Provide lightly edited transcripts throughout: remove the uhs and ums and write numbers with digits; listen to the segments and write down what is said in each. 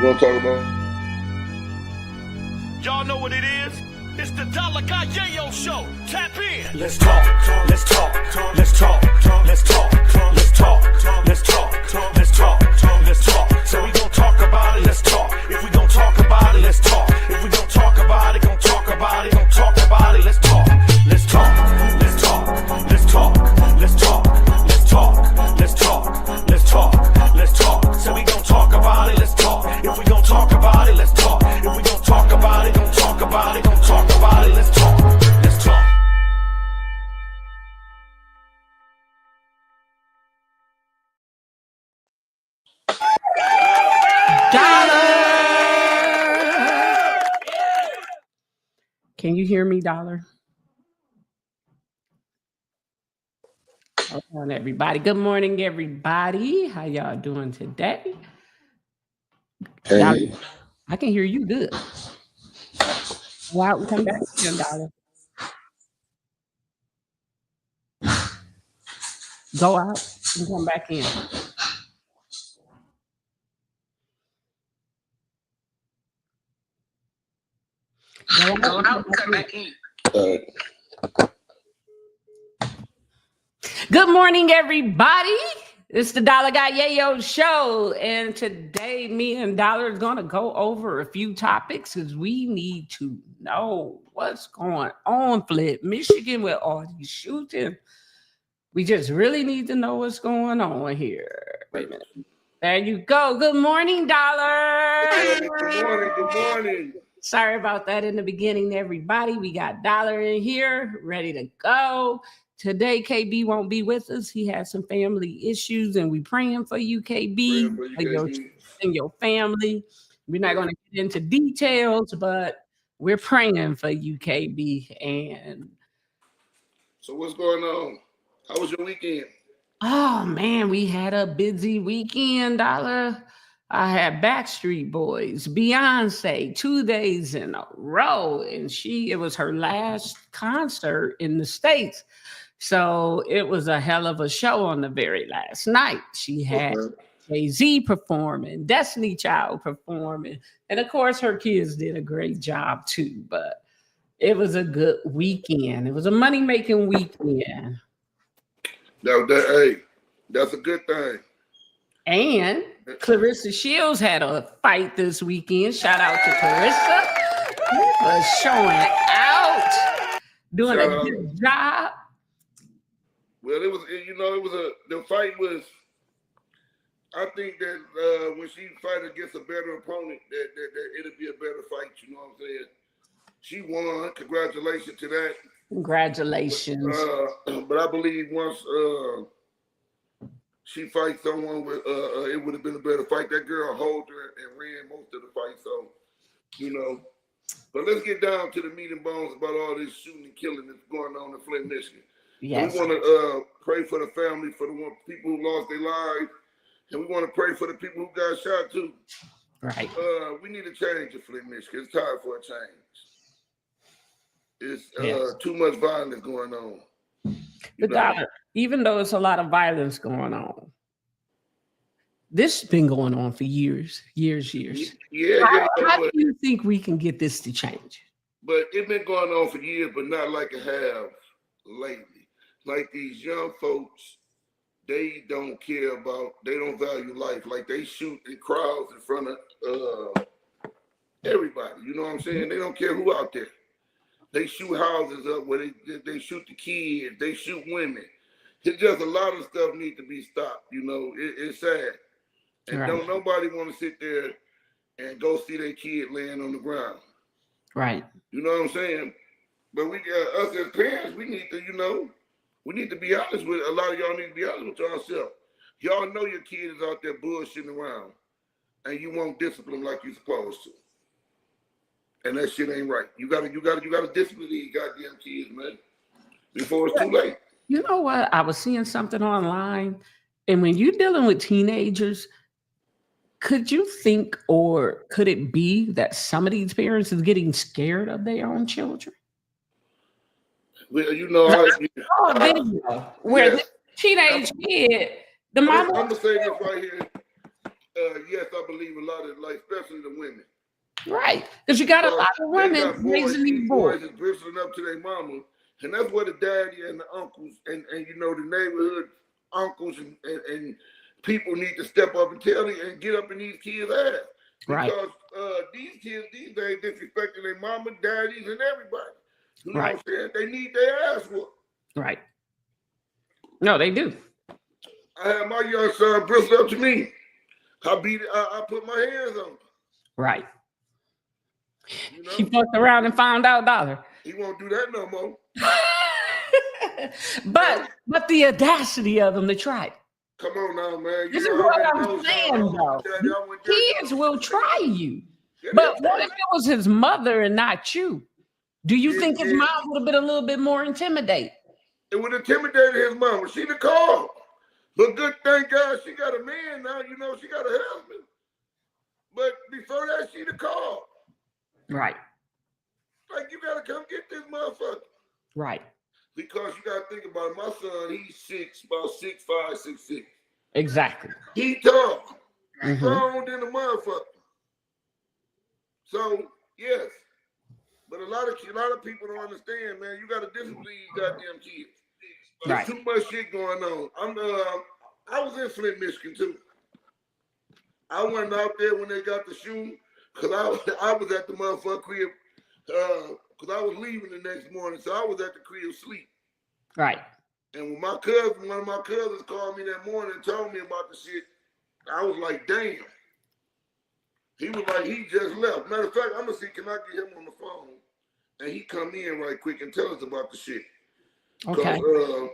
gonna talk about. Y'all know what it is? It's the Dollar Guy Yayo Show. Tap in. Let's talk. Let's talk. Let's talk. Let's talk. Let's talk. Let's talk. Let's talk. Let's talk. So we gon' talk about it. Let's talk. If we gon' talk about it, let's talk. If we gon' talk about it, gon' talk about it, gon' talk about it. Let's talk. Let's talk. Let's talk. Let's talk. Let's talk. Let's talk. Let's talk. Let's talk. Let's talk. So we gon' talk about it. Let's talk. If we gon' talk about it, let's talk. If we gon' talk about it, gon' talk about it, gon' talk about it. Let's talk. Let's talk. Can you hear me, Dollar? Hold on, everybody. Good morning, everybody. How y'all doing today? Hey, Dollar, I can hear you good. Go out and come back in, Dollar. Go out and come back in. Go out and come back in. Good morning, everybody. It's the Dollar Guy Yayo Show. And today, me and Dollar are going to go over a few topics because we need to know what's going on, Flint, Michigan, with all these shooting. We just really need to know what's going on here. Wait a minute. There you go. Good morning, Dollar. good morning. Good morning. Sorry about that in the beginning, everybody. We got Dollar in here, ready to go. Today, KB won't be with us. He has some family issues, and we praying for you, KB, and your family. We're not going to get into details, but we're praying for you, KB. And So what's going on? How was your weekend? oh man, we had a busy weekend, Dollar. I had Backstreet Boys, Beyonce, 2 days in a row, and it was her last concert in the States. So it was a hell of a show on the very last night. She had Jay-Z performing, Destiny Child performing, and of course her kids did a great job too. But it was a good weekend. It was a money-making weekend. Hey, that's a good thing. And Clarissa Shields had a fight this weekend. Shout out to Clarissa for showing out, doing a good job. Well, the fight was, I think that when she fight against a better opponent, that it'll be a better fight, you know what I'm saying? She won. Congratulations to that. Congratulations. But I believe once she fights someone with it would have been a better fight. That girl held her and ran most of the fight, so But let's get down to the meat and bones about all this shooting and killing that's going on in Flint, Michigan. Yes. We want to pray for the family, for the people who lost their lives, and we want to pray for the people who got shot too. Right. We need a change in Flint, Michigan. It's time for a change. It's too much violence going on. But Dollar, even though it's a lot of violence going on, this has been going on for years. Yeah. How do you think we can get this to change? But it's been going on for years, but not like it has lately. Like these young folks, they don't care about, they don't value life. Like they shoot in crowds in front of everybody. You know what I'm saying? They don't care who out there. They shoot houses up where they shoot the kids, they shoot women. It's just a lot of stuff needs to be stopped. It's sad. And don't nobody want to sit there and go see their kid laying on the ground. Right. You know what I'm saying? But we us as parents, we need to be honest with, a lot of y'all need to be honest with yourself. Y'all know your kid is out there bullshitting around and you won't discipline them like you're supposed to. And that shit ain't right. You gotta discipline these goddamn kids, man, before it's too late. You know what? I was seeing something online, and when you're dealing with teenagers, could you think, or could it be that some of these parents is getting scared of their own children? Well, you know how where the teenage kid, the mama. I'm gonna say this right here. yes, I believe a lot of, like, especially the women. Right. Because you got a lot of They women got boys, raising these these boys. boys is bristling up to their mama. And that's where the daddy and the uncles and you know, the neighborhood uncles and people need to step up and tell them and get up in these kids' ass. Right. Because these kids these days disrespecting their mama, daddies, and everybody. You know Right. what I'm saying? They need their ass whooped. Right. No, they do. I had my young son bristle up to me. I beat it. I put my hands on him. Right. You know? He fucked around and found out, dollar. He won't do that no more. but the audacity of them to try it. Come on now, man. This is know what how I'm many saying, no's though. I went there, Kids will try you. Yeah, But they'll what try if it was his mother and not you? Do you Yeah, think his yeah. mom would have been a little bit more intimidated? It would intimidate his mama. She'd have called. But good thank God she got a man now. You know, she got a husband. But before that, she'd have called. Right. Like, you got to come get this motherfucker. Right. Because you got to think about it. My son, he's about 6'5", 6'6". Exactly. He tall. Mhm. Strong than a motherfucker. So, yes. But a lot of people don't understand, man. You got to discipline these goddamn kids. There's Right. too much shit going on. I was in Flint, Michigan, too. I went out there when they got the shooting because I was at the motherfucker crib because I was leaving the next morning, so I was at the crib sleep. Right. And when one of my cousins called me that morning and told me about the shit, I was like, damn. He was like, he just left. Matter of fact, I'm going to see, can I get him on the phone? And he come in right quick and tell us about the shit. Okay. Because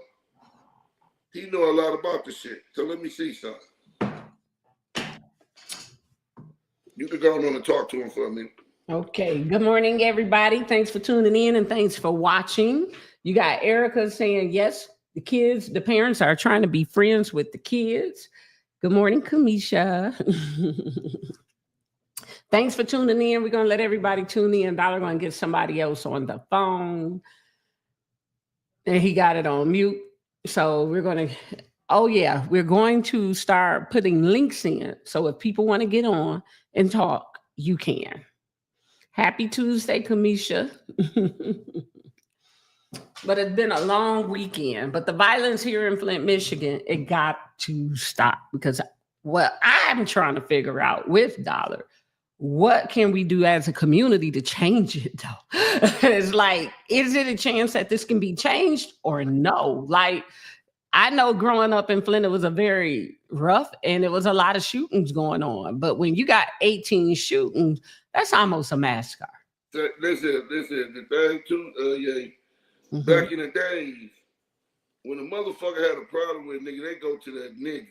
he know a lot about the shit. So let me see something. You can go on and talk to him for a minute. Okay. Good morning, everybody. Thanks for tuning in and thanks for watching. You got Erica saying, yes, the parents are trying to be friends with the kids. Good morning, Kamisha. Thanks for tuning in. We're going to let everybody tune in. Dollar going to get somebody else on the phone. And he got it on mute. So we're going to, we're going to start putting links in. So if people want to get on and talk, you can. Happy Tuesday, Kamisha. But it's been a long weekend. But the violence here in Flint, Michigan, it got to stop because what I'm trying to figure out with Dollar, what can we do as a community to change it though? It's like, is it a chance that this can be changed or no? Like, I know growing up in Flint, it was a very rough and it was a lot of shootings going on. But when you got 18 shootings, that's almost a massacre. Listen, the thing too, back in the days, when a motherfucker had a problem with a nigga, they go to that nigga.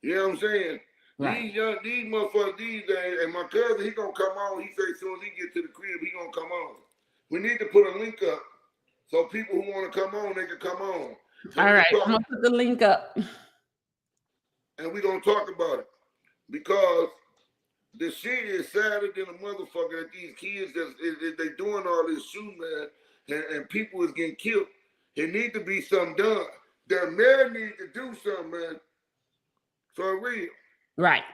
You know what I'm saying? Right. These motherfuckers these days, and my cousin, he gonna come on. He say as soon as he get to the crib, he gonna come on. We need to put a link up so people who want to come on, they can come on. So all right, I'm gonna put the link up. And we're gonna talk about it. Because the shit is sadder than a motherfucker that these kids they doing all this shooting, man, and people is getting killed. It need to be something done. The mayor need to do something, man. For real. Right.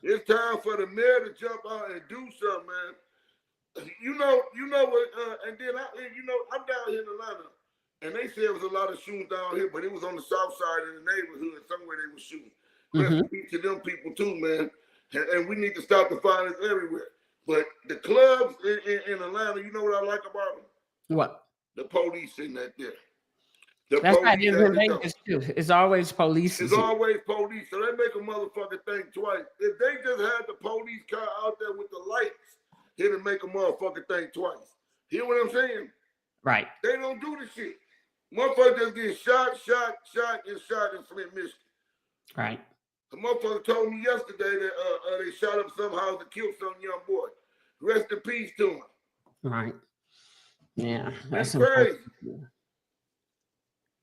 It's time for the mayor to jump out and do something, man. You know what? And then I'm down here in Atlanta, and they said it was a lot of shootings down here, but it was on the south side of the neighborhood, somewhere they were shooting. Rest in peace to them people too, man. And we need to stop the violence everywhere. But the clubs in Atlanta, you know what I like about them? What? The police sitting right there. That's not in Vegas too. It's always police. It's always police. So they make a motherfucker think twice. If they just had the police car out there with the lights, it'll make a motherfucker think twice. Hear what I'm saying? Right. They don't do the shit. Motherfucker just get shot in Flint, Michigan. Right. The motherfucker told me yesterday that they shot up some house and killed some young boy. Rest in peace to him. Right. Yeah. That's crazy.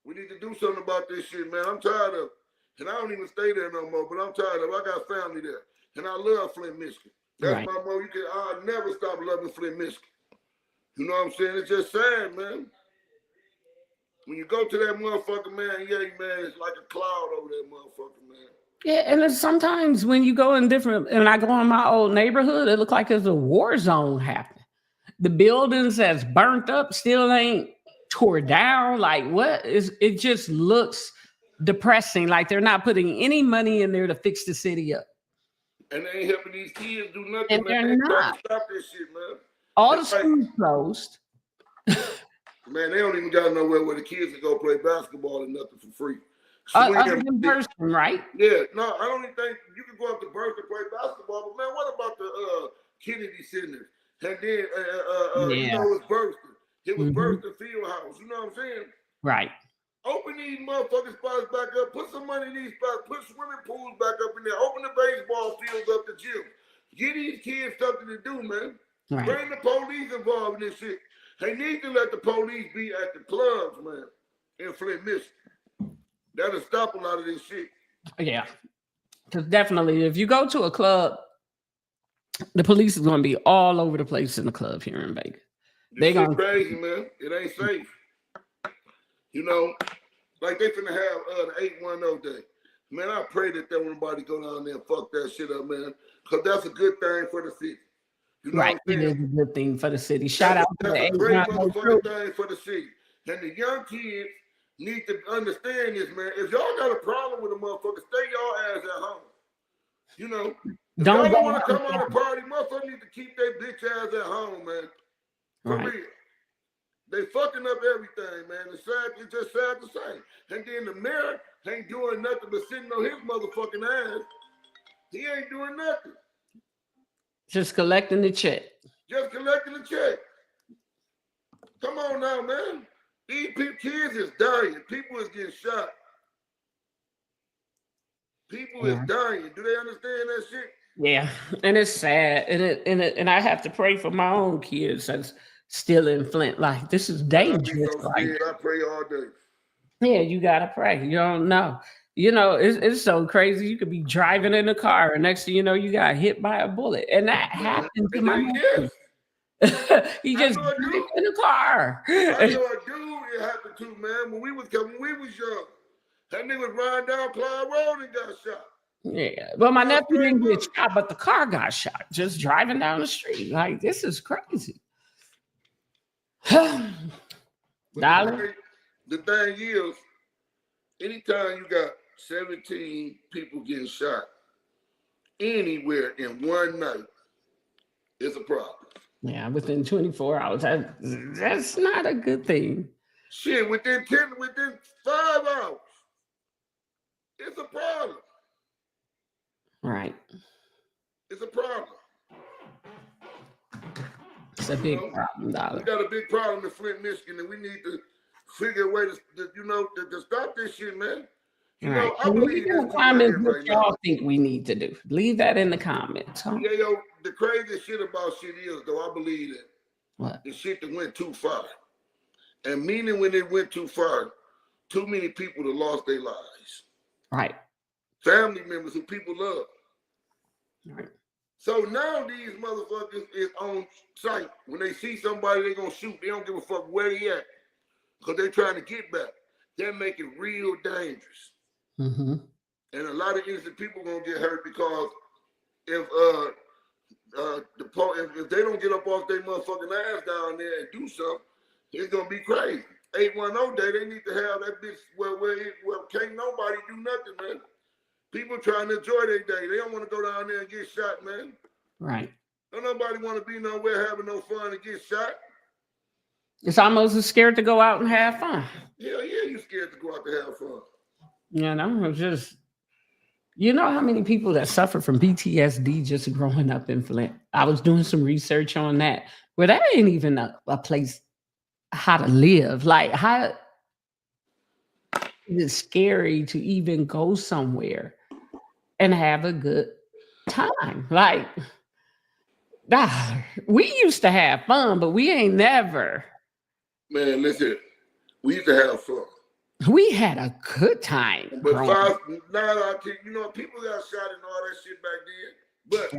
We need to do something about this shit, man. I'm tired of it. And I don't even stay there no more, but I'm tired of it. I got family there. And I love Flint, Michigan. That's right. my mom. I'll never stop loving Flint, Michigan. You know what I'm saying? It's just sad, man. When you go to that motherfucker, man, man, it's like a cloud over that motherfucker, man. Yeah, and then sometimes when you go in different, and I go in my old neighborhood, it look like there's a war zone happening. The buildings that's burnt up still ain't tore down. Like what is? It just looks depressing. Like they're not putting any money in there to fix the city up, And they ain't helping these kids do and nothing, man. they're They ain't trying not. to stop this shit, man. All the It's like, schools closed. man, they don't even got nowhere where the kids can go play basketball and nothing for free. Other Swim, than person, right? yeah, no, I don't even think you can go up to Berkeley to play basketball. But man, what about the Kennedy Center? And then you Yeah. know, it was Burston. It was Mhm. Burston Fieldhouse. You know what I'm saying? Right. Open these motherfucking spots back up. Put some money in these spots. Put swimming pools back up in there. Open the baseball fields up, the gym. Get these kids something to do, man. Right. Bring the police involved in this shit. They need to let the police be at the clubs, man, in Flint, Michigan. That'll stop a lot of this shit. Yeah. Because definitely, if you go to a club, the police is going to be all over the place in the club here in Vegas. This shit crazy, man. It ain't safe. You know, like they finna have the 810 day. Man, I pray that there nobody go down there and fuck that shit up, man. Because that's a good thing for the city. You know Right. what I'm It is saying? a good thing for the city. Shout out to the That's a great 810 motherfucking thing for the city. And the young kids need to understand this, man. If y'all got a problem with a motherfucker, stay y'all ass at home. You know, if Don't y'all go want to out come out and party, motherfuckers need to keep their bitch ass at home, man. For Right. real. They fucking up everything, man. It's sad. It's just sad to say. And then the mayor ain't doing nothing but sitting on his motherfucking ass. He ain't doing nothing. Just collecting the check. Just collecting the check. Come on now, man. These kids is dying. People is getting shot. People is dying. Do they understand that shit? Yeah, and it's sad, and I have to pray for my own kids that's still in Flint. Like this is dangerous. I be so Like, scared. I pray all day. yeah, you gotta pray. You don't know. You know, it's so crazy. You could be driving in a car, and next thing you know, you got hit by a bullet, and that happened to And my then, nephew. He just know a drove dude. in a car. I know a dude it happened to, man. When we was young, that nigga was riding down Clyde Road and got shot. Yeah, well, my nephew straight didn't get bullet. shot, but the car got shot just driving down the street. Like this is crazy. Dollar. The thing is, anytime you got 17 people getting shot anywhere in one night, it's a problem. Yeah, within 24 hours. That's not a good thing. Shit, within 5 hours, it's a problem. Right. It's a problem. It's a big problem, We Dollar. got a big problem in Flint, Michigan, and we need to figure a way to stop this shit, man. You All right. know, I believe Leave in the this comments right what now. y'all think we need to do. Leave that in the comments. Huh? Yeah, yo, the craziest shit about shit is, though, I believe that What? the shit that went too far. And meaning when it went too far, too many people have lost their lives. Right. Family members who people love. Right. So now these motherfuckers is on sight. When they see somebody, they gonna shoot. They don't give a fuck where they at. Because they're trying to get back. They're making real dangerous. Mm-hmm. And a lot of innocent people gonna get hurt because if if they don't get up off their motherfucking ass down there and do something, it's gonna be crazy. 810 day, they need to have that bitch where can't nobody do nothing, man. People trying to enjoy their day. They don't want to go down there and get shot, man. Right. Don't nobody want to be nowhere having no fun and get shot. It's almost as scared to go out and have fun. Yeah, you scared to go out to have fun. You know, it's just, you know how many people that suffer from PTSD just growing up in Flint? I was doing some research on that, where that ain't even a place how to live. Like, how is it scary to even go somewhere and have a good time? Like, we used to have fun, but we ain't never. Man, listen, we used to have fun. We had a good time. But growing up. you know, people got shot and all that shit back then. But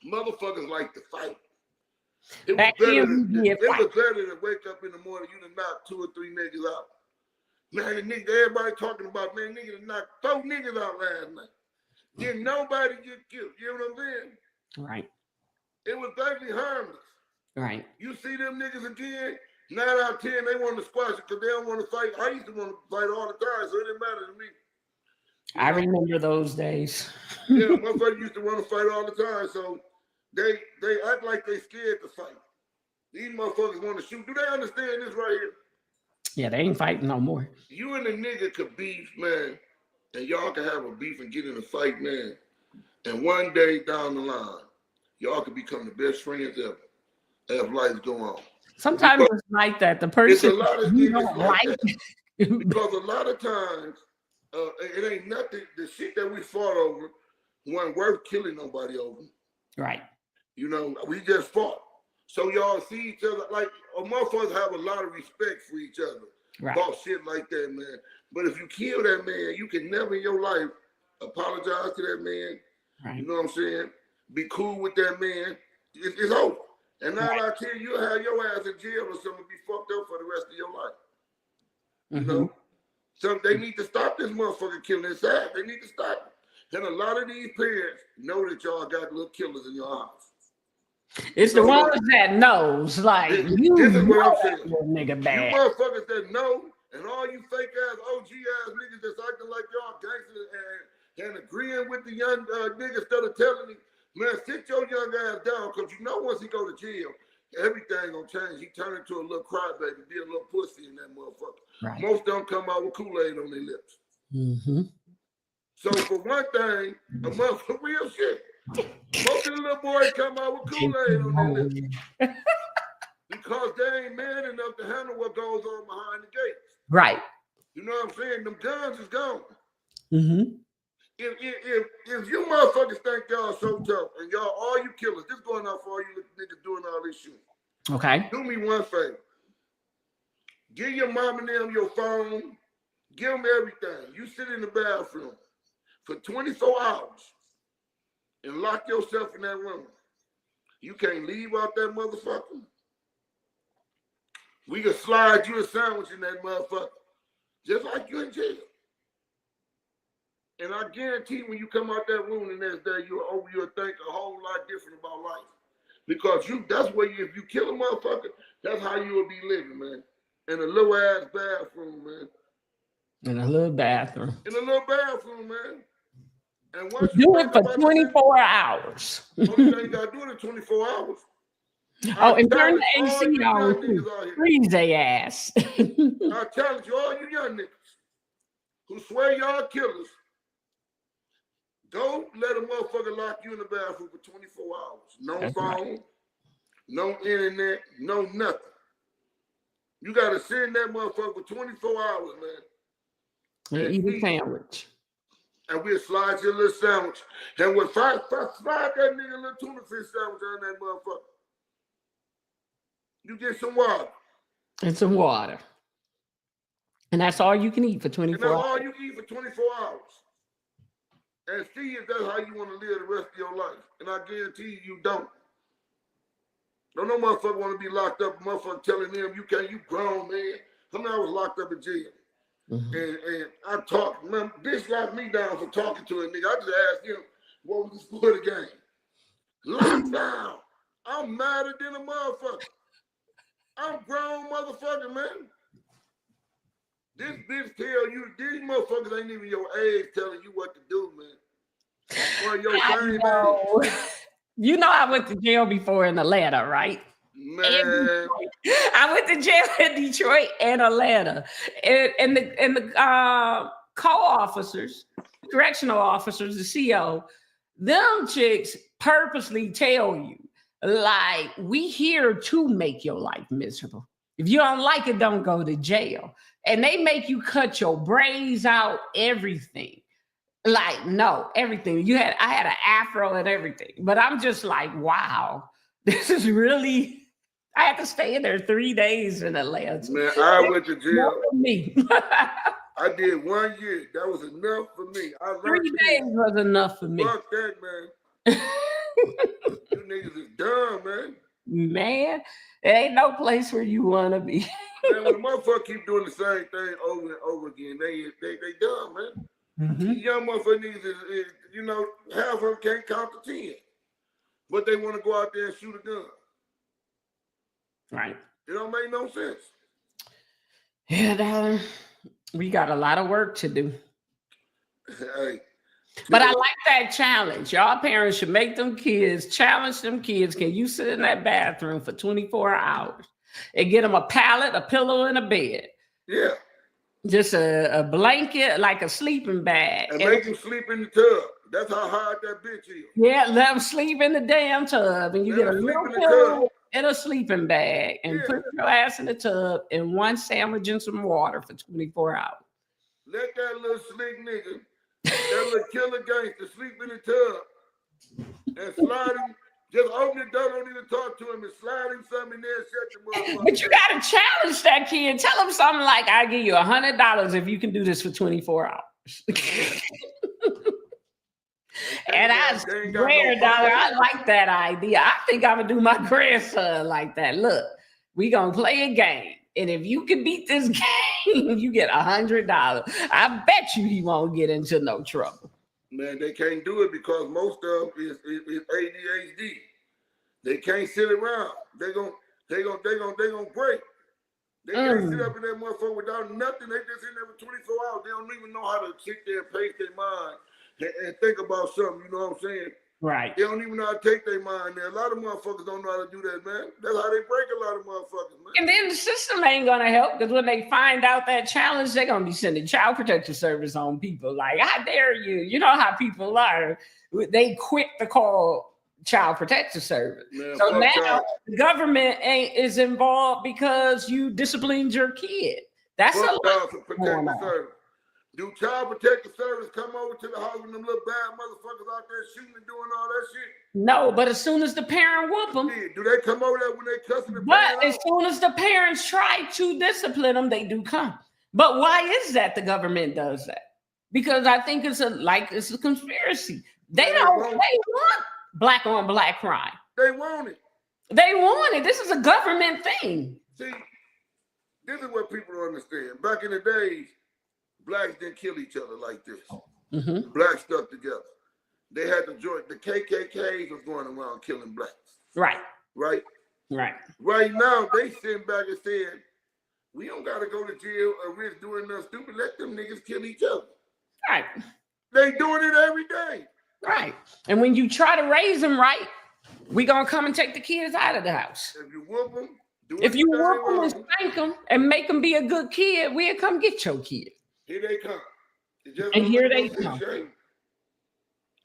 motherfuckers like to fight. It was Back better then, to, we it did was fight. better to wake up in the morning, you to knock 2 or 3 niggas out. Man, the nigga, everybody talking about, man, nigga knocked 4 niggas out last night. Didn't nobody get killed. You know what I'm saying? Right. It was basically harmless. Right. You see them niggas again, 9 out of 10, they want to squash it because they don't want to fight. I used to want to fight all the time, so it didn't matter to me. I remember those days. Yeah, motherfuckers used to want to fight all the time, so they act like they scared to fight. These motherfuckers want to shoot. Do they understand this right here? Yeah, they ain't fighting no more. You and the nigga could beef, man, and y'all can have a beef and get in a fight, man. And one day down the line, y'all could become the best friends ever as life go on. Sometimes it's like that. The person it's a lot of you things don't like like. that. Because a lot of times, it ain't nothing. The shit that we fought over wasn't worth killing nobody over. Right. You know, we just fought. So y'all see each other like motherfuckers have a lot of respect for each other. Right. About shit like that, man. But if you kill that man, you can never in your life apologize to that man. Right. You know what I'm saying? Be cool with that man. It's over. And now I tell you, you'll have your ass in jail or something, be fucked up for the rest of your life. You know? So they need to stop this motherfucker killing. It's sad. They need to stop it. And a lot of these parents know that y'all got little killers in your house. It's the ones that knows, like, this you is what I'm know saying. that nigga bad. You motherfuckers that know, and all you fake ass OG ass niggas that's acting like y'all gangsters and agreeing with the young niggas instead of telling me, man, sit your young ass down, because you know once he go to jail, everything gonna change. He turn into a little crybaby, be a little pussy in that motherfucker. Right. Most of them come out with Kool-Aid on their lips. Mm-hmm. So for one thing, a motherfucker real shit. Most of the little boys come out with Kool-Aid on their lips. Because they ain't man enough to handle what goes on behind the gates. Right. You know what I'm saying? Them guns is gone. Mm-hmm. If you motherfuckers think y'all so tough and y'all all you killers, this going out for all you niggas doing all this shit. Okay. Do me one favor. Give your mom and them your phone. Give them everything. You sit in the bathroom for 24 hours and lock yourself in that room. You can't leave out that motherfucker. We can slide you a sandwich in that motherfucker, just like you in jail. And I guarantee when you come out that room the next day, you'll think a whole lot different about life. Because that's where if you kill a motherfucker, that's how you will be living, man. In a little ass bathroom, man. In a little bathroom. In a little bathroom, man. And once you do it for 24 hours. Only thing you gotta do it in 24 hours. Oh, and turn the AC on. Freeze their ass. I challenge you, all you young niggas who swear y'all killers, don't let a motherfucker lock you in the bathroom for 24 hours. No That's phone, right. no internet, no nothing. You gotta sit in that motherfucker for 24 hours, man. And eat a sandwich. And we'll slide you a little sandwich. And we'll slide that nigga a little tuna fish sandwich on that motherfucker. You get some water. And some water. And that's all you can eat for 24 hours. And that's all you can eat for 24 hours. And see if that's how you want to live the rest of your life. And I guarantee you don't. Don't no motherfucker want to be locked up. Motherfucker telling them you grown, man. How many I was locked up in jail? Mm-hmm. And I talked, man, bitch locked me down for talking to a nigga. I just asked him, what was the score of the game? Locked down. I'm madder than a motherfucker. I'm grown motherfucker, man. This bitch tell you, these motherfuckers ain't even your age telling you what to do, man. Or your same age. You know I went to jail before in Atlanta, right? Man. I went to jail in Detroit and Atlanta. And the co-officers, correctional officers, the CO, them chicks purposely tell you, like, we here to make your life miserable. If you don't like it, don't go to jail. And they make you cut your braids out, everything. Like, no, everything. I had an afro and everything. But I'm just like, wow, this is really, I had to stay in there 3 days in Atlanta. Man, I went to jail. For me. I did 1 year. That was enough for me. 3 days was enough for me. Fuck that, man. You niggas is dumb, man. Man, there ain't no place where you want to be. Man, when the motherfucker keep doing the same thing over and over again, they dumb, man. Mm-hmm. These young motherfuckers niggas you know, half of them can't count to 10. But they want to go out there and shoot a gun. Right. It don't make no sense. Yeah, darling. We got a lot of work to do. Hey. But I like that challenge. Y'all parents should make them kids, challenge them kids. Can you sit in that bathroom for 24 hours and get them a pallet, a pillow, and a bed? Yeah. Just a blanket, like a sleeping bag. And make them sleep in the tub. That's how hard that bitch is. Yeah, let them sleep in the damn tub. And you get a little pillow and a sleeping bag and put your ass in the tub and one sandwich and some water for 24 hours. Let that little slick nigga, that little killer gangster sleep in the tub and slide him. Just open the door, don't even talk to him, and slide him something in there and shut the motherfucker. But you got to challenge that kid. Tell him something like, I'll give you $100 if you can do this for 24 hours. And I swear, dollar, I like that idea. I think I'm going to do my grandson like that. Look, we going to play a game. And if you can beat this game, you get $100. I bet you he won't get into no trouble. Man, they can't do it because most of them is ADHD. They can't sit around. They gonna break. They can't sit up in that motherfucker without nothing. They just in there for 24 hours. They don't even know how to sit there and pace their mind and think about something. You know what I'm saying? Right. They don't even know how to take their mind there. A lot of motherfuckers don't know how to do that, man. That's how they break a lot of motherfuckers, man. And then the system ain't gonna help because when they find out that challenge, they're gonna be sending child protective service on people. Like, how dare you? You know how people are. They quick to call child protective service. Man, so now the government is involved because you disciplined your kid. That's a lot going on. Do child protective service come over to the house with them little bad motherfuckers out there shooting and doing all that shit? No, but as soon as the parent whoop them. Yeah, do they come over there when they cussing the parent? But as soon as the parents try to discipline them, they do come. But why is that the government does that? Because I think it's a conspiracy. They want black on black crime. They want it. They want it. This is a government thing. See, this is what people don't understand. Back in the days, blacks didn't kill each other like this. Mm-hmm. Blacks stuck together. They had to join. The KKKs was going around killing blacks. Right. Right? Right. Right now, they sitting back and saying, we don't got to go to jail or risk doing nothing stupid. Let them niggas kill each other. Right. They doing it every day. Right. And when you try to raise them right, we going to come and take the kids out of the house. If you whoop them, if you whoop them and spank them and make them be a good kid, we'll come get your kid. Here they come. And here they come.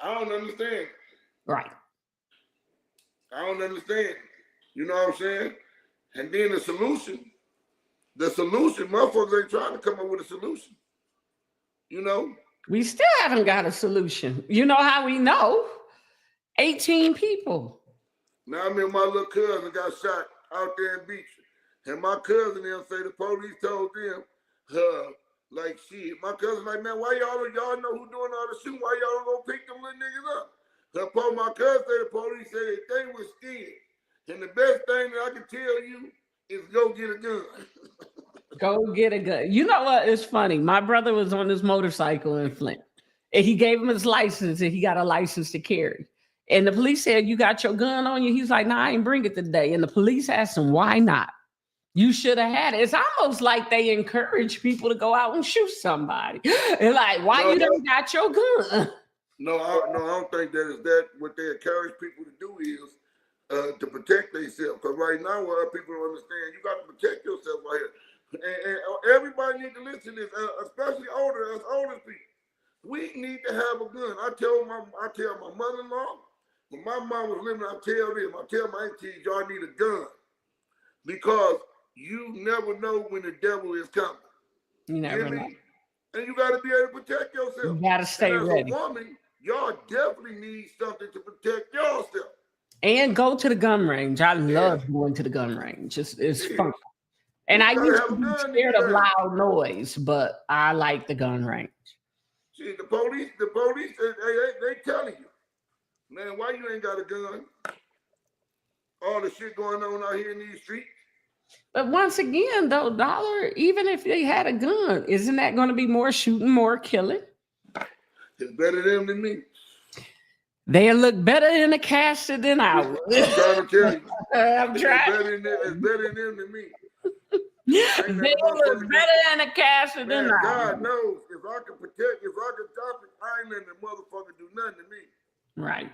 I don't understand. Right. I don't understand. You know what I'm saying? And then the solution, motherfuckers ain't trying to come up with a solution. You know? We still haven't got a solution. You know how we know? 18 people. Now, I remember my little cousin got shot out there in Beach. And my cousin, they'll say the police told them, like, shit. My cousin like, man, why y'all know who doing all the shooting? Why y'all don't go pick them little niggas up? My cousin said the police said they were scared. And the best thing that I can tell you is go get a gun. Go get a gun. You know what? It's funny. My brother was on his motorcycle in Flint. And he gave him his license and he got a license to carry. And the police said, you got your gun on you? He's like, nah, I ain't bring it today. And the police asked him, why not? You should have had it. It's almost like they encourage people to go out and shoot somebody. And like, why you don't got your gun? No, I don't think that is that. What they encourage people to do is to protect themselves. Because right now, what people don't understand, you got to protect yourself right here. And everybody needs to listen to this, especially us older people. We need to have a gun. I tell my mother-in-law, when my mom was living, I tell my aunties, y'all need a gun. Because you never know when the devil is coming. You never know. And you got to be able to protect yourself. You got to stay ready. As a woman, y'all definitely need something to protect yourself. And go to the gun range. I love going to the gun range. It's fun. And I used to be scared of loud noise, but I like the gun range. See, the police, they telling you, man, why you ain't got a gun? All the shit going on out here in these streets. But once again, though, Dollar, even if they had a gun, isn't that going to be more shooting, more killing? It's better them than me. They'll look better in the casket than I would. I'm trying to tell you. I'm It's trying. better in them than me. They'll look better in the casket than Man, I God would. knows if I can protect, if I can stop it, I ain't letting the motherfucker do nothing to me. Right.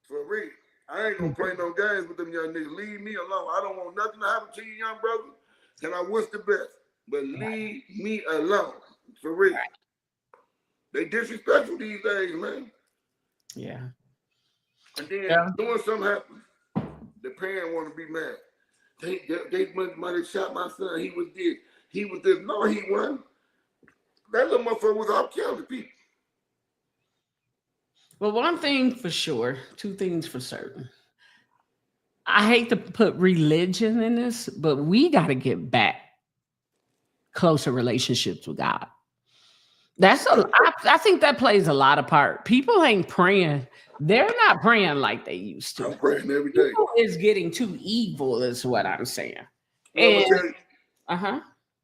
For real. I ain't gonna play no games with them young niggas. Leave me alone. I don't want nothing to happen to you, young brother. And I wish the best. But leave me alone. For real. Right. They disrespectful these days, man. Yeah. And then doing something happens. The parent want to be mad. They might have shot my son. He was this. He was this. No, he wasn't. That little motherfucker was out killing people. Well, one thing for sure, two things for certain. I hate to put religion in this, but we got to get back closer relationships with God. I think that plays a lot of part. People ain't praying. They're not praying like they used to. I'm praying every day. People is getting too evil, is what I'm saying. No,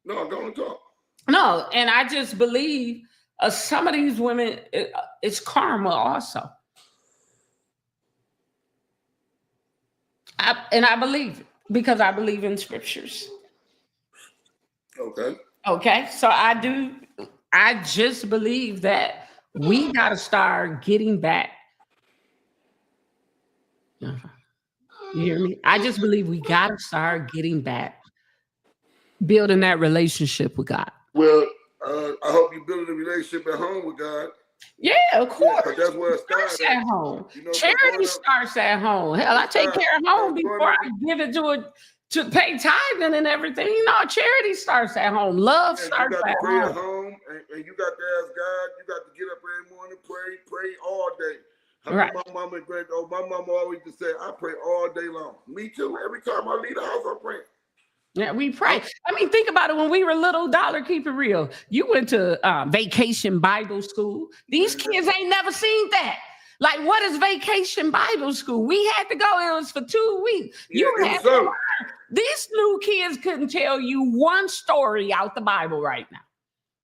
go and talk. No, and I just believe some of these women, it's karma also. I believe it because I believe in scriptures. Okay. So I just believe that we got to start getting back. You hear me? I just believe we got to start getting back, building that relationship with God. Well, I hope you build a relationship at home with God. Yeah, of course. Yeah, that's where it starts at home. You know, charity starts at home. Hell, I take care of home before I give it to pay tithing and everything. You know, charity starts at home. Love starts at home. You got to pray at home, and you got to ask God. You got to get up every morning, pray all day. Right. My mama always used to say, I pray all day long. Me too. Every time I leave the house, I'm praying. Yeah, we pray. I mean, think about it. When we were little, Dollar, keep it real. You went to vacation Bible school. These kids ain't never seen that. Like, what is vacation Bible school? We had to go. It was for 2 weeks. Yeah, you had to learn. These new kids couldn't tell you one story out the Bible right now.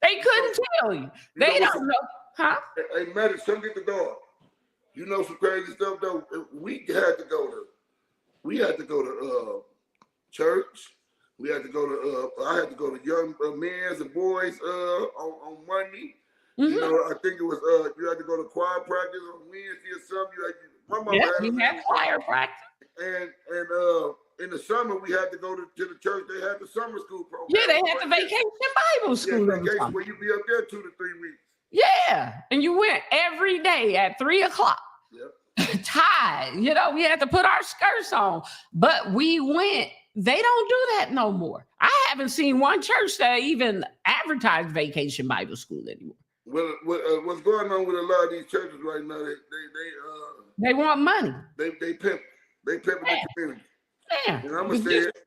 They couldn't tell you. They don't know. Huh? Hey, Maddie, come get the dog. You know some crazy stuff, though. We had to go to church. We had to go to, I had to go to young men's and boys on Monday. Mm-hmm. You know, I think it was, you had to go to choir practice on Wednesday or something. We had choir practice. And in the summer, we had to go to the church. They had the summer school program. Yeah, they had the vacation Bible school. Yeah, vacation where you be up there 2 to 3 weeks. Yeah, and you went every day at 3:00. Yep. Tied. You know, we had to put our skirts on, but we went. They don't do that no more. I haven't seen one church that even advertised vacation Bible school anymore. Well, what's going on with a lot of these churches right now? They want money. They pimp. They pimping the community. Yeah. And I'm gonna say it.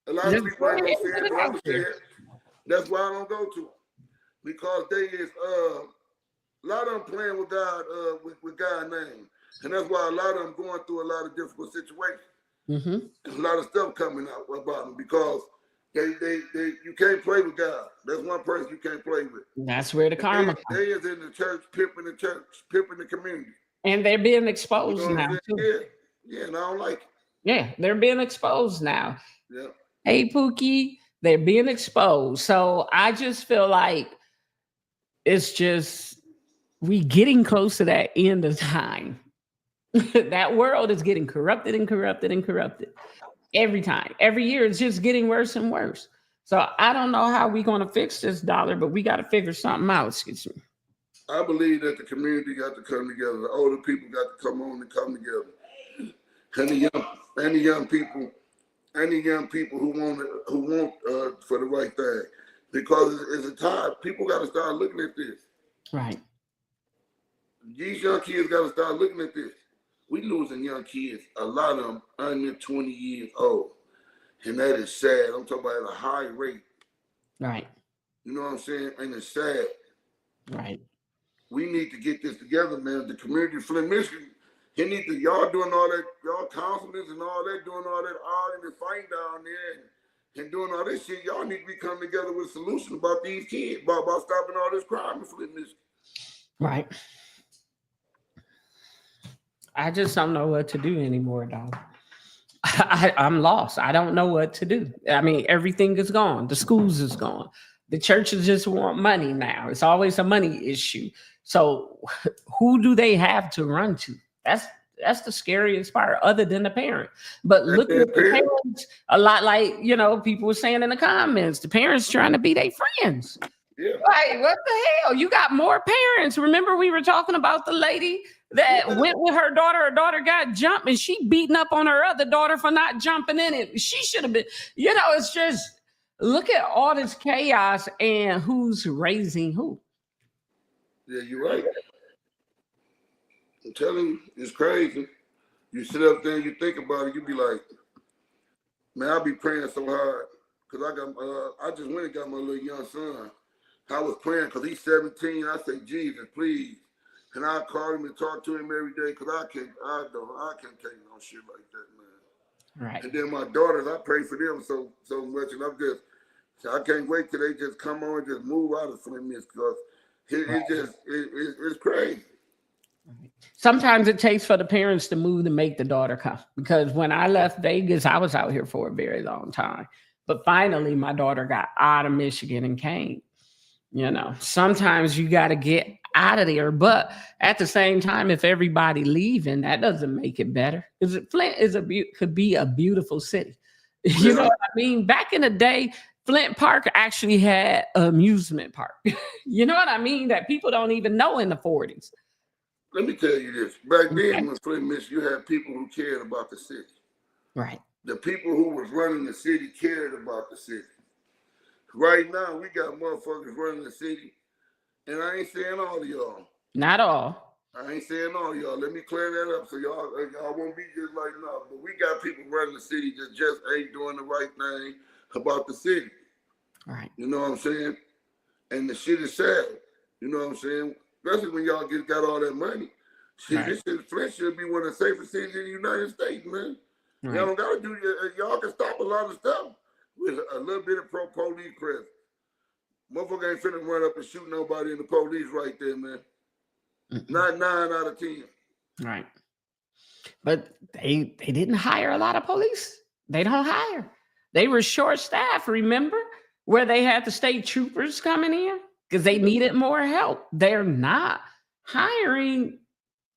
A lot of people ain't gonna say it, but I'm gonna say it. That's why I don't go to them, because they is a lot of them playing with God, with God's name, and that's why a lot of them going through a lot of difficult situations. Mm-hmm. A lot of stuff coming out about them because you can't play with God. That's one person you can't play with. That's where the karma. They is in the church, pimping the community, and they're being exposed now too. Yeah, and I don't like it. Yeah, they're being exposed now. Yeah. Hey, Pookie, they're being exposed. So I just feel like it's just we getting close to that end of time. That world is getting corrupted and corrupted and corrupted every time. Every year it's just getting worse and worse. So I don't know how we're going to fix this, Dollar, but we got to figure something out. Excuse me. I believe that the community got to come together. The older people got to come on and come together. And the young people who want for the right thing, because it's a time. People got to start looking at this. Right. These young kids got to start looking at this. We losing young kids, a lot of them under 20 years old, and that is sad. I'm talking about at a high rate. Right. You know what I'm saying? And it's sad. Right. We need to get this together, man. The community of Flint, Michigan. Y'all doing all that, y'all councilors and all that, doing all that arguing and fighting down there and doing all this shit. Y'all need to be coming together with a solution about these kids, about stopping all this crime in Flint, Michigan. Right. I just don't know what to do anymore, dog. I'm lost. I don't know what to do. I mean, everything is gone. The schools is gone. The churches just want money now. It's always a money issue. So who do they have to run to? That's the scariest part, other than the parent. But look at the parents, a lot like, people were saying in the comments, the parents trying to be their friends. Yeah. Like, what the hell? You got more parents. Remember we were talking about the lady that went with her daughter got jumped and she beating up on her other daughter for not jumping in it. She should have been, it's just, look at all this chaos and who's raising who. Yeah, you're right. I'm telling you, it's crazy. You sit up there and you think about it, you be like, man, I be praying so hard. Cause I just went and got my little young son. I was praying because he's 17. I say, Jesus, please. And I call him and talk to him every day because I can't take no shit like that, man. Right. And then my daughters, I pray for them so much, and I can't wait till they just come on and just move out of Flint because it's crazy. Sometimes it takes for the parents to move to make the daughter come. Because when I left Vegas, I was out here for a very long time. But finally, my daughter got out of Michigan and came. Sometimes you got to get out of there. But at the same time, if everybody leaving, that doesn't make it better. Flint could be a beautiful city. You know what I mean? Back in the day, Flint Park actually had an amusement park. You know what I mean? That people don't even know in the 40s. Let me tell you this. Back then, when Flint, Michigan, you had people who cared about the city. Right. The people who was running the city cared about the city. Right now, we got motherfuckers running the city, and I ain't saying all of y'all. Not all. I ain't saying all of y'all. Let me clear that up so y'all won't be just like, no. But we got people running the city that just ain't doing the right thing about the city. Right. You know what I'm saying? And the shit is sad. You know what I'm saying? Especially when y'all got all that money. Shit, right. Flint should be one of the safest cities in the United States, man. Right. Y'all don't gotta do y'all can stop a lot of stuff with a little bit of police presence. Motherfucker ain't finna run up and shoot nobody in the police right there, man. Not 9 out of 10. Right. But they didn't hire a lot of police. They don't hire. They were short staffed, remember? Where they had the state troopers coming in because they needed more help. They're not hiring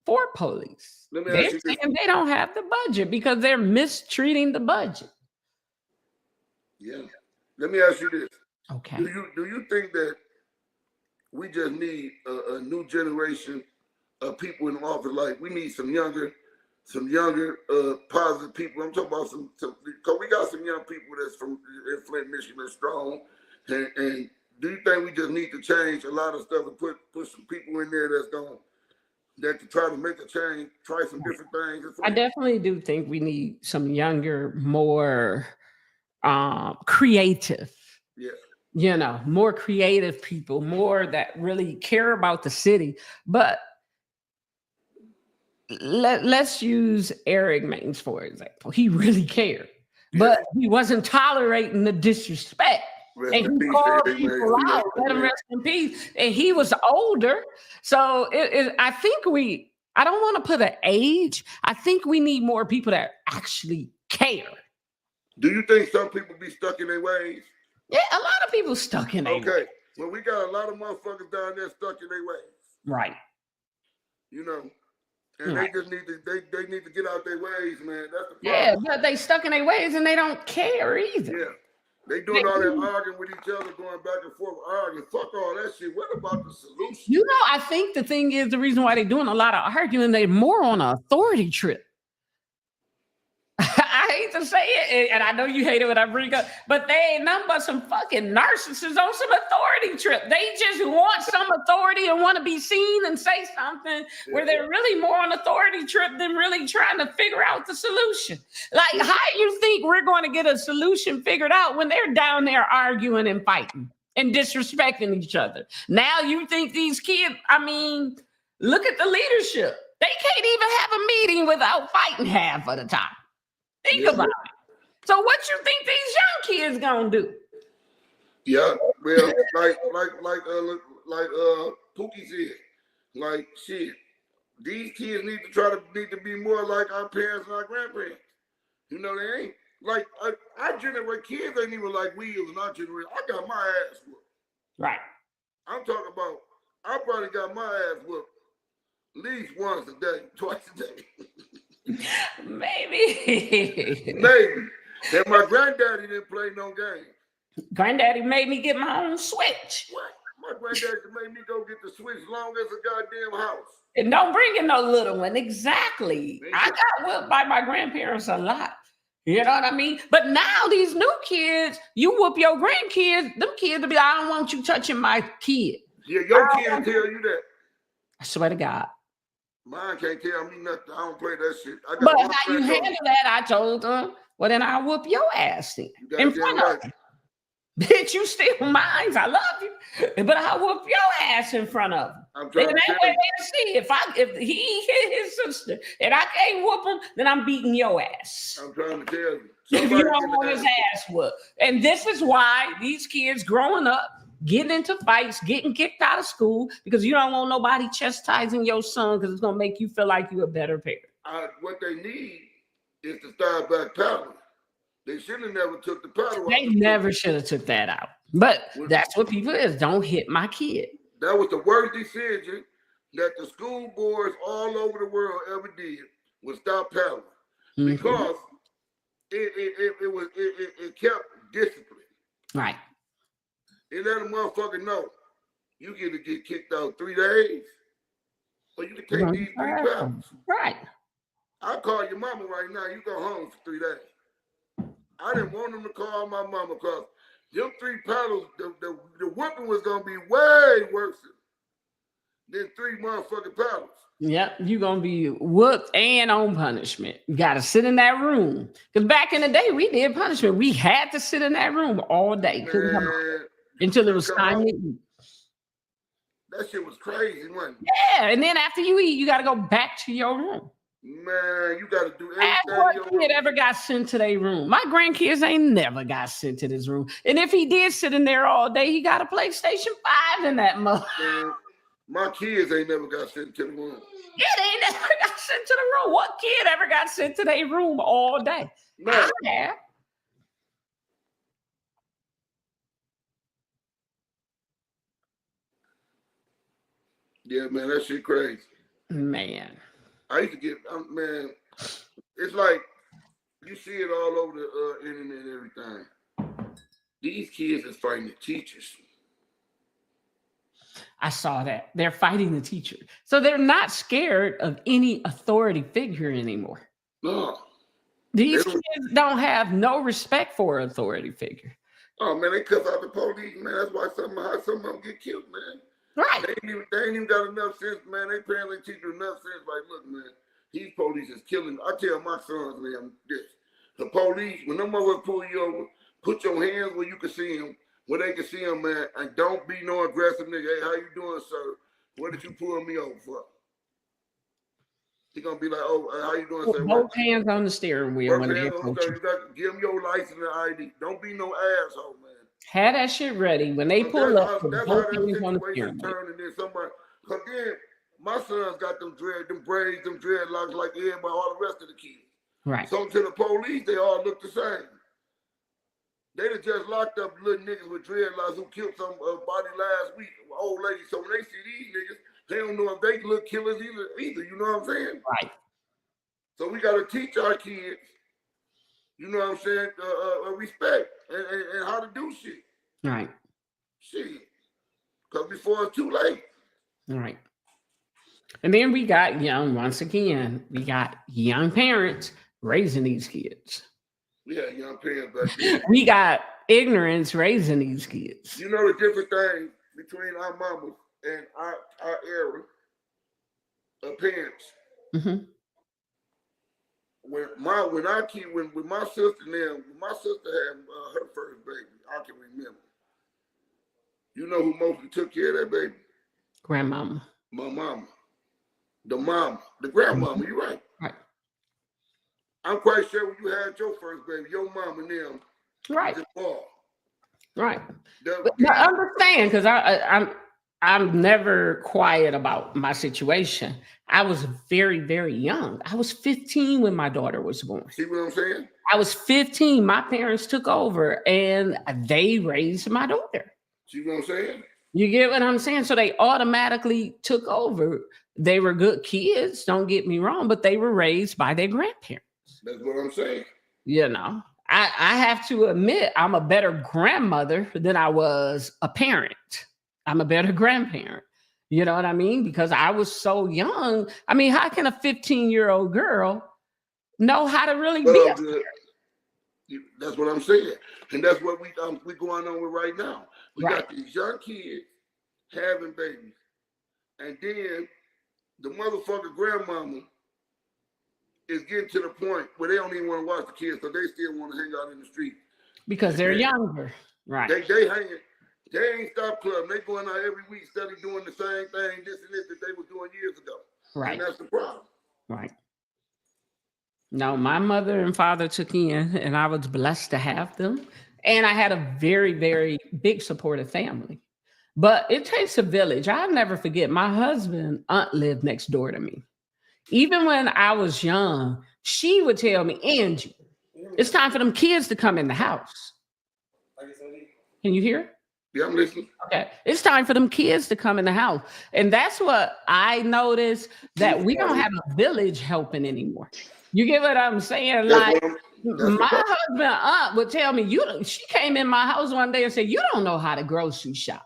for police. They're saying they don't have the budget because they're mistreating the budget. Yeah. Let me ask you this. Okay. Do you think that we just need a new generation of people in office? Like we need some younger, positive people. I'm talking about some because we got some young people that's from in Flint, Michigan, strong. And do you think we just need to change a lot of stuff and put some people in there that to try to make a change, try some different things? I definitely do think we need some younger, more creative. Yeah. More creative people, more that really care about the city. But let's use Eric Maines, for example. He really cared, but he wasn't tolerating the disrespect. And he called people out, let him rest in peace. And he was older. So I think I don't want to put an age. I think we need more people that actually care. Do you think some people be stuck in their ways? Yeah, a lot of people stuck in their ways. Okay. Well, we got a lot of motherfuckers down there stuck in their ways. Right. And they just need to they need to get out their ways, man. That's the problem. Yeah, but they stuck in their ways and they don't care either. Yeah. They doing all that arguing with each other, going back and forth, arguing. Fuck all that shit. What about the solution? I think the thing is the reason why they're doing a lot of arguing, they're more on an authority trip. I hate to say it, and I know you hate it when I bring up, but they ain't nothing but some fucking narcissists on some authority trip. They just want some authority and want to be seen and say something where they're really more on authority trip than really trying to figure out the solution. Like, how do you think we're going to get a solution figured out when they're down there arguing and fighting and disrespecting each other? Now you think these kids, look at the leadership. They can't even have a meeting without fighting half of the time. Think about it. So what you think these young kids gonna do? Yeah, well, like Pookie said, like shit. these kids need to be more like our parents and our grandparents. You know, they ain't like our generation. Kids ain't even like we is in our generation. I got my ass whooped. Right. I'm talking about. I probably got my ass whooped at least once a day, twice a day. Maybe. Maybe. And my granddaddy didn't play no game. Granddaddy made me get my own Switch. What? My granddaddy made me go get the Switch long as a goddamn house. And don't bring in no little one. Exactly. I got whipped by my grandparents a lot. You know what I mean? But now these new kids, you whoop your grandkids, them kids will be like, I don't want you touching my kid. Yeah, your kid tell you that. I swear to God. Mine can't tell me nothing. I don't play that shit. But how you handle that, I told them, well, then I'll whoop your ass then. In front of them. Bitch, you steal mine. I love you. But I'll whoop your ass in front of him. I'm trying to see. If he hit his sister and I can't whoop him, then I'm beating your ass. I'm trying to tell you. If you don't want his ass whooped. And this is why these kids growing up, getting into fights, getting kicked out of school, because you don't want nobody chastising your son because it's going to make you feel like you're a better parent. What they need is to start back paddling. They should have never took the paddle out. They never should have took that out. But that's what people is. Don't hit my kid. That was the worst decision that the school boards all over the world ever did, was stop paddling. Because it kept discipline. Right. It let a motherfucker know you get to get kicked out 3 days, or you can take these 3 paddles. Right. I'll call your mama right now. You go home for 3 days. I didn't want them to call my mama because them 3 paddles, the whipping was gonna be way worse than 3 motherfucking paddles. Yep, you're gonna be whooped and on punishment. You gotta sit in that room. Because back in the day, we did punishment. We had to sit in that room all day. Couldn't come out until it was time to eat. That shit was crazy, wasn't it? Yeah, and then after you eat, you gotta go back to your room. Man, you gotta do everything. Ask what kid ever got sent to their room. My grandkids ain't never got sent to this room. And if he did sit in there all day, he got a PlayStation 5 in that mother. My kids ain't never got sent to the room. Yeah, they ain't never got sent to the room. What kid ever got sent to their room all day? No. I have. Yeah, man, that shit crazy. Man. I used to get, man, it's like you see it all over the internet and everything. These kids is fighting the teachers. I saw that. They're fighting the teacher. So they're not scared of any authority figure anymore. No. These kids don't have no respect for authority figure. Oh, man, they cuss out the police, man. That's why some of them get killed, man. Right. They ain't even got enough sense, man. They apparently teach them enough sense. Like, look, man, these police is killing. I tell my sons, man, this. The police, when them motherfuckers pull you over, put your hands where you can see them, where they can see them, man, and don't be no aggressive nigga. Hey, how you doing, sir? What did you pull me over for? He gonna be like, oh, how you doing, sir? Both hands on the steering wheel when they approach you. You got to give them your license and ID. Don't be no asshole, man. Have that shit ready when they pull up. That's how that situation turned, and then somebody, because then my sons got them braids, them dreadlocks like everybody, all the rest of the kids. Right. So to the police, they all look the same. They just locked up little niggas with dreadlocks who killed some body last week, old lady. So when they see these niggas, they don't know if they look killers either. You know what I'm saying? Right. So we got to teach our kids, you know what I'm saying, respect and how to do shit. Right. Shit. Because before it's too late. All right. And then we got once again, we got young parents raising these kids. Yeah, young parents back then. We got ignorance raising these kids. You know the different thing between our mamas and our era of parents. Mm-hmm. When my sister had her first baby, I can remember. You know who mostly took care of that baby? Grandmama. My mama. The grandmama, you're right. Right. I'm quite sure when you had your first baby, your mom and them. Right. Just ball. Right. But understand, because I'm never quiet about my situation. I was very, very young. I was 15 when my daughter was born. See what I'm saying? I was 15. My parents took over and they raised my daughter. See what I'm saying? You get what I'm saying? So they automatically took over. They were good kids, don't get me wrong, but they were raised by their grandparents. That's what I'm saying. You know, I have to admit, I'm a better grandmother than I was a parent. I'm a better grandparent. You know what I mean? Because I was so young. I mean, how can a 15-year-old girl know how to really be a parent? That's what I'm saying. And that's what we going on with right now. We Right. got these young kids having babies. And then the motherfucker grandmama is getting to the point where they don't even want to watch the kids because they still want to hang out in the street. Because they're younger. Right. They ain't stop club. They going out every week, study doing the same thing, this and this that they were doing years ago. Right. And that's the problem. Right. No, my mother and father took in, and I was blessed to have them. And I had a very, very big supportive family. But it takes a village. I'll never forget, my husband's aunt lived next door to me. Even when I was young, she would tell me, Angie, it's time for them kids to come in the house. Can you hear? Yeah, I'm listening. Okay. It's time for them kids to come in the house. And that's what I noticed, that we don't have a village helping anymore. You get what I'm saying? Like, my husband aunt would tell me, she came in my house one day and said, you don't know how to grocery shop.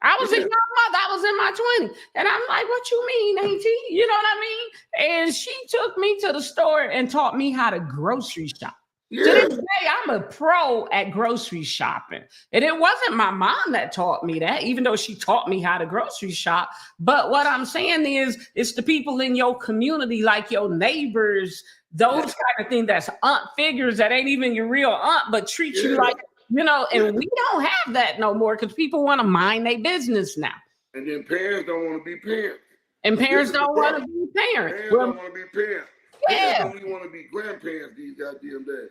I was a young mother. I was in my 20s. And I'm like, what you mean, auntie? You know what I mean? And she took me to the store and taught me how to grocery shop. Yeah. To this day, I'm a pro at grocery shopping. And it wasn't my mom that taught me that, even though she taught me how to grocery shop. But what I'm saying is, it's the people in your community, like your neighbors, those kind of things, that's aunt figures that ain't even your real aunt, but treat you like, you know, and we don't have that no more because people want to mind their business now. And then parents don't want to be parents. And parents don't want to be parents. Parents don't want to be parents. Yeah. Parents don't even want to be grandparents these goddamn days.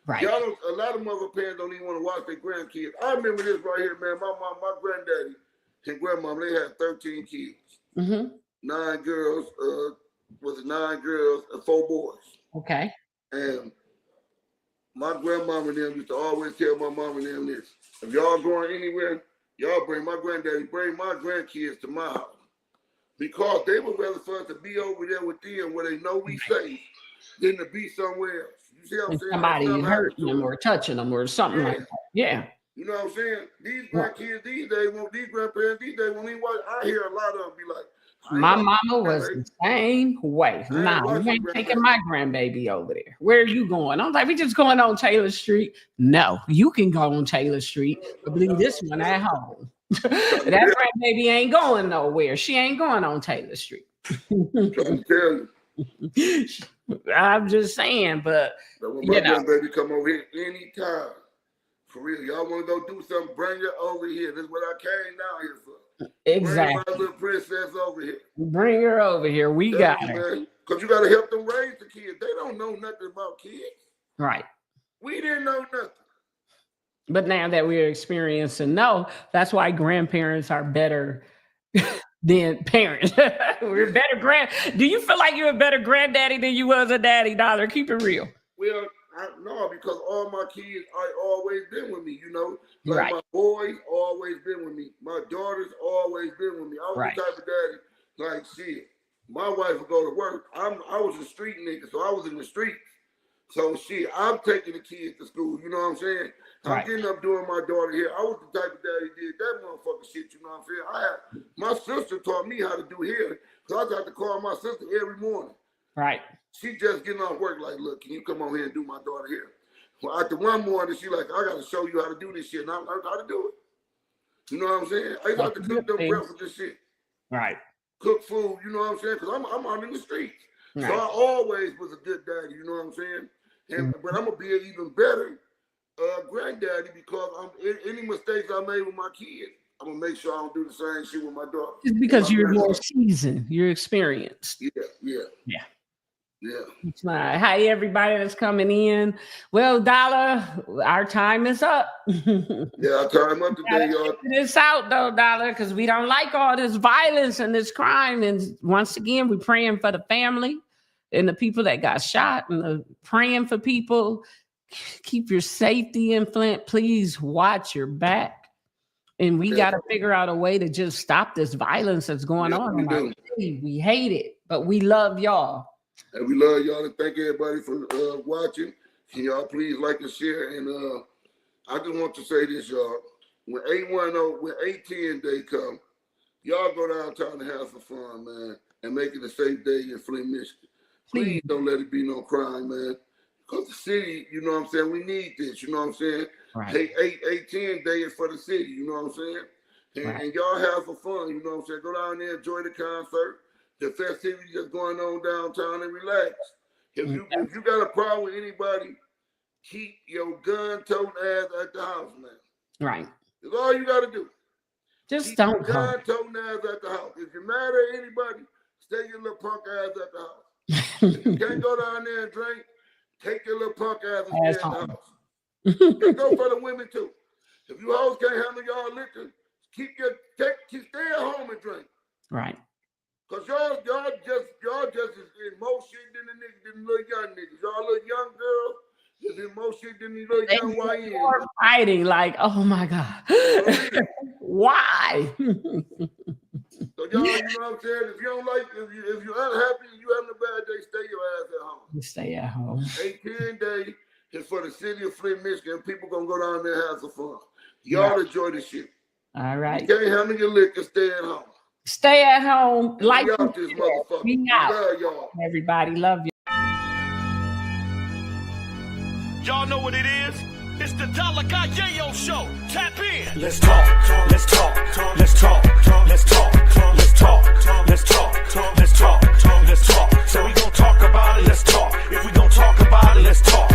Right. A lot of mother parents don't even want to watch their grandkids. I remember this right here, man. My mom, my granddaddy and grandmama, they had 13 kids. Mm-hmm. 9 girls, 9 girls and 4 boys. Okay. And my grandmama and them used to always tell my mom and them this: if y'all going anywhere, y'all bring my grandkids to my house. Because they would rather for us to be over there with them where they know we safe than to be somewhere else. You see what I'm saying? Somebody hurting them or touching them or something like that. Yeah. You know what I'm saying? These grandkids these days, these grandparents these days, when they watch, I hear a lot of them be like, my mama was the same way. Nah, you ain't taking my grandbaby over there. Where are you going? I was like, we just going on Taylor Street. No, you can go on Taylor Street, but leave this one at home. That grandbaby ain't going nowhere. She ain't going on Taylor Street. I'm trying to tell you. I'm just saying, but when my grandbaby come over here anytime, for real, y'all want to go do something, bring her over here. This is what I came down here for. Exactly. Bring my little princess over here. Bring her over here. We got her. Because you got to help them raise the kids. They don't know nothing about kids. Right. We didn't know nothing. But now that we're experiencing, that's why grandparents are better than parents. We're better Do you feel like you're a better granddaddy than you was a daddy, Dollar? Keep it real. Well, no, because all my kids are always been with me, you know. Like my boys always been with me. My daughters always been with me. I was the type of daddy, like shit. My wife would go to work. I was a street nigga, so I was in the streets. So shit, I'm taking the kids to school, you know what I'm saying? I'm getting up doing my daughter here. I was the type of daddy did that motherfucking shit, you know what I'm saying? My sister taught me how to do hair, so I got to call my sister every morning. Right. She just getting off work like, look, can you come on here and do my daughter here? Well, after one morning, she like, I got to show you how to do this shit, and I learned how to do it. You know what I'm saying? I used to have to cook them breakfast and shit. Right. Cook food, you know what I'm saying? Because I'm out in the streets. Right. So I always was a good daddy, you know what I'm saying? And, but I'm going to be an even better granddaddy because any mistakes I made with my kids, I'm going to make sure I don't do the same shit with my daughter. It's because you're more seasoned. You're experienced. Yeah. Yeah. Hi, everybody that's coming in. Well, Dollar, our time is up. Yeah, our time up today, y'all. This out though, Dollar, because we don't like all this violence and this crime. And once again, we're praying for the family and the people that got shot, and praying for people. Keep your safety in Flint. Please watch your back. And we got to figure out a way to just stop this violence that's going on in our city. We hate it, but we love y'all. And we love y'all, and thank everybody for watching. Can y'all please like and share? And I just want to say this, y'all. When 810 day come, y'all go downtown and have some fun, man, and make it a safe day in Flint, Michigan. Please don't let it be no crime, man. Because the city, you know what I'm saying, we need this, you know what I'm saying? Right. 810 day is for the city, you know what I'm saying? And y'all have some fun, you know what I'm saying? Go down there, enjoy the concert, the festivities that's going on downtown, and relax. If you got a problem with anybody, keep your gun-toting ass at the house, man. Right. That's all you got to do. Just keep don't your gun-toting ass at the house. If you're mad at anybody, stay your little punk ass at the house. If you can't go down there and drink, take your little punk ass and stay at the house. It go for the women too. If you hoes can't handle y'all liquor, stay at home and drink. Right. Cause y'all just is in more shit than the niggas, than the little young niggas. Y'all little young girls is in more shit than the little young YNs. Fighting like, oh my God. Why? So y'all, you know what I'm saying? If you don't like, if you're unhappy and you having a bad day, stay your ass at home. Stay at home. 810 day is for the city of Flint, Michigan. People gonna go down there and have some fun. Y'all enjoy the shit. All right. You can't handle your liquor, stay at home. Stay at home. Like this motherfucker. We out. Love y'all. Everybody love you. Y'all know what it is? It's the Dollar Guy Yayo Show. Tap in. Let's talk, let's talk, let's talk, let's talk, let's talk, let's talk, let's talk, let's talk. So we gon' talk about it, let's talk. If we gon' talk about it, let's talk.